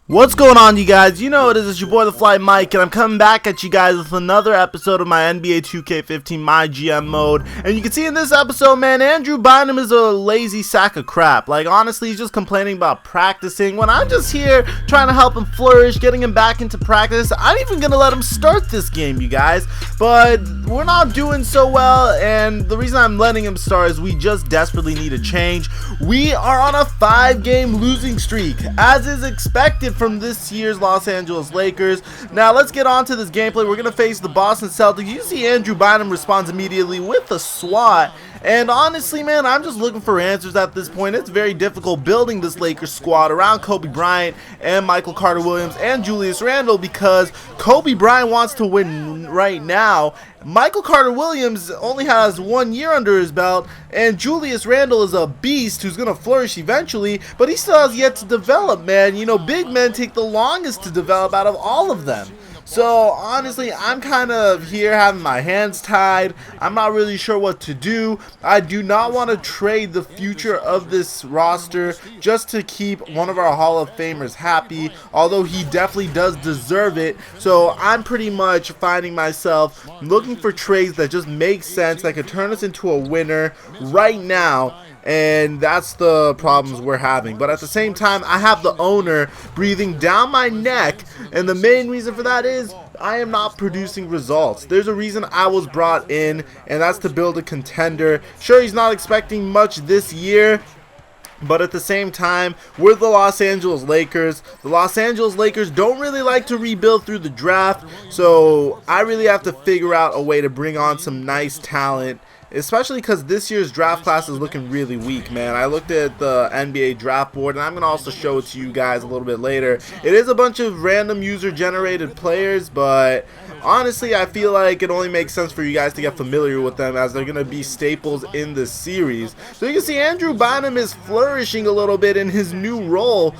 What's going on, you guys? You know it is. It's your boy the Fly Mike, and I'm coming back at you guys with another episode of my NBA 2K15 MyGM mode. And you can see in this episode, man, Andrew Bynum is a lazy sack of crap. Like, honestly, he's just complaining about practicing when I'm just here trying to help him flourish, getting him back into practice. I'm even gonna let him start this game, you guys, but we're not doing so well, and the reason I'm letting him start is we just desperately need a change. We are on a 5-game losing streak, as is expected from this year's Los Angeles Lakers. Now let's get on to this gameplay. We're going to face the Boston Celtics. You see Andrew Bynum responds immediately with a swat. And honestly, man, I'm just looking for answers at this point. It's very difficult building this Lakers squad around Kobe Bryant and Michael Carter-Williams and Julius Randle because Kobe Bryant wants to win right now. Michael Carter-Williams only has 1 year under his belt, and Julius Randle is a beast who's going to flourish eventually, but he still has yet to develop, man. You know, big men take the longest to develop out of all of them. So, honestly, I'm kind of here having my hands tied. I'm not really sure what to do. I do not want to trade the future of this roster just to keep one of our Hall of Famers happy, although he definitely does deserve it. So, I'm pretty much finding myself looking for trades that just make sense, that could turn us into a winner right now. And that's the problems we're having. But at the same time, I have the owner breathing down my neck, and the main reason for that is I am not producing results. There's a reason I was brought in, and that's to build a contender. Sure, he's not expecting much this year, but at the same time, we're the Los Angeles Lakers. The Los Angeles Lakers don't really like to rebuild through the draft, so I really have to figure out a way to bring on some nice talent, especially because this year's draft class is looking really weak, man. I looked at the NBA draft board, and I'm going to also show it to you guys a little bit later. It is a bunch of random user-generated players, but honestly, I feel like it only makes sense for you guys to get familiar with them as they're going to be staples in this series. So you can see Andrew Bynum is flourishing a little bit in his new role,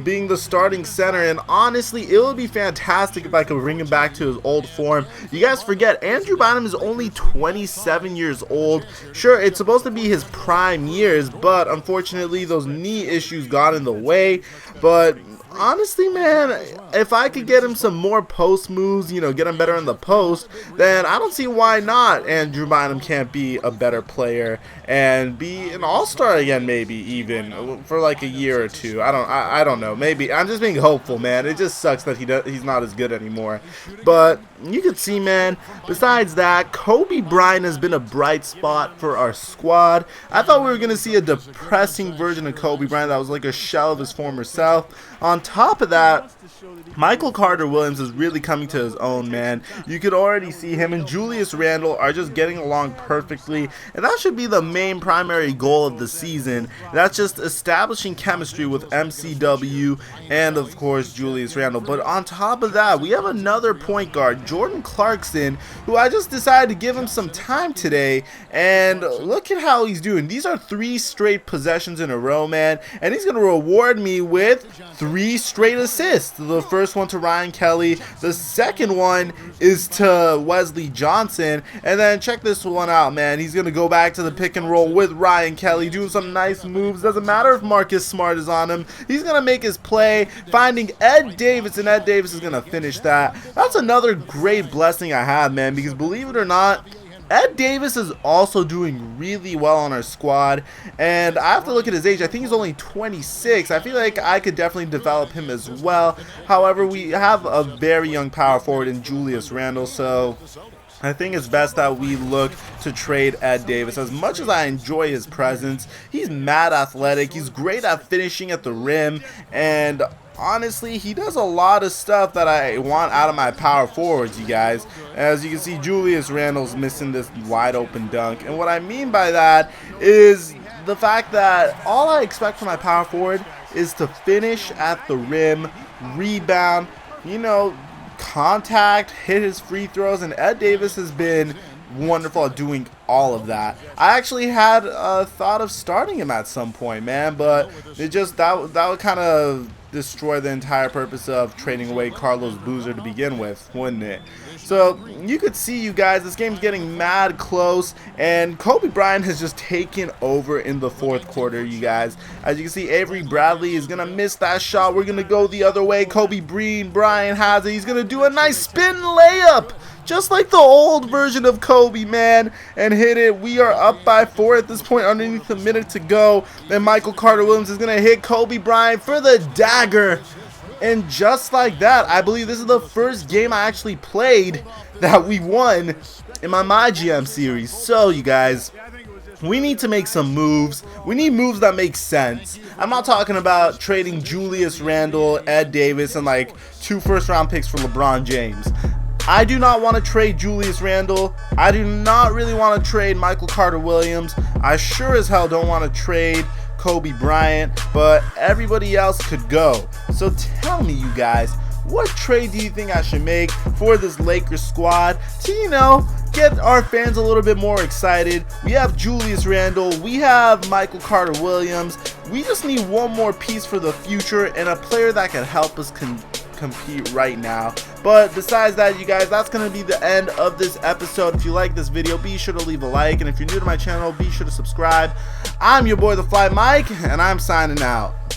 being the starting center, and honestly, it would be fantastic if I could bring him back to his old form. You guys forget, Andrew Bynum is only 27 years old. Sure, it's supposed to be his prime years, but unfortunately those knee issues got in the way. But honestly, man, if I could get him some more post moves, you know, get him better in the post, then I don't see why not Andrew Bynum can't be a better player and be an all-star again, maybe even for like a year or two. I don't know. Maybe I'm just being hopeful, man. It just sucks that he's not as good anymore. But you can see, man, besides that, Kobe Bryant has been a bright spot for our squad. I thought we were going to see a depressing version of Kobe Bryant that was like a shell of his former self. On top of that, Michael Carter-Williams is really coming to his own, man. You could already see him and Julius Randle are just getting along perfectly, and that should be the main primary goal of the season. That's just establishing chemistry with MCW and, of course, Julius Randle. But on top of that, we have another point guard, Jordan Clarkson, who I just decided to give him some time today, and look at how he's doing. These are 3 straight possessions in a row, man, and he's going to reward me with 3 straight assists. The first one to Ryan Kelly, the second one is to Wesley Johnson, and then check this one out, man. He's gonna go back to the pick and roll with Ryan Kelly, doing some nice moves. Doesn't matter if Marcus Smart is on him, he's gonna make his play, finding Ed Davis, and Ed Davis is gonna finish that. That's another great blessing I have, man, because believe it or not, Ed Davis is also doing really well on our squad, and I have to look at his age. I think he's only 26. I feel like I could definitely develop him as well. However, we have a very young power forward in Julius Randle, so I think it's best that we look to trade Ed Davis. As much as I enjoy his presence, he's mad athletic, he's great at finishing at the rim, and honestly, he does a lot of stuff that I want out of my power forwards, you guys. As you can see, Julius Randle's missing this wide open dunk, and what I mean by that is the fact that all I expect from my power forward is to finish at the rim, rebound, you know, contact, hit his free throws, and Ed Davis has been wonderful at doing all of that. I actually had thought of starting him at some point, man, but it just that would kind of destroy the entire purpose of trading away Carlos Boozer to begin with, wouldn't it? So you could see, you guys, this game's getting mad close, and Kobe Bryant has just taken over in the fourth quarter, you guys. As you can see, Avery Bradley is gonna miss that shot. We're gonna go the other way. Kobe Bryant has it. He's gonna do a nice spin layup, just like the old version of Kobe, man, and hit it. We are up by 4 at this point, underneath a minute to go. And Michael Carter-Williams is going to hit Kobe Bryant for the dagger. And just like that, I believe this is the first game I actually played that we won in my MyGM series. So, you guys, we need to make some moves. We need moves that make sense. I'm not talking about trading Julius Randle, Ed Davis, and like 2 first-round picks for LeBron James. I do not want to trade Julius Randle. I do not really want to trade Michael Carter-Williams. I sure as hell don't want to trade Kobe Bryant, but everybody else could go. So tell me, you guys, what trade do you think I should make for this Lakers squad to, you know, get our fans a little bit more excited? We have Julius Randle, we have Michael Carter-Williams. We just need one more piece for the future and a player that can help us compete right now. But besides that, you guys, that's going to be the end of this episode. If you like this video, be sure to leave a like, and if you're new to my channel, be sure to subscribe. I'm your boy, The Fly Mike, and I'm signing out.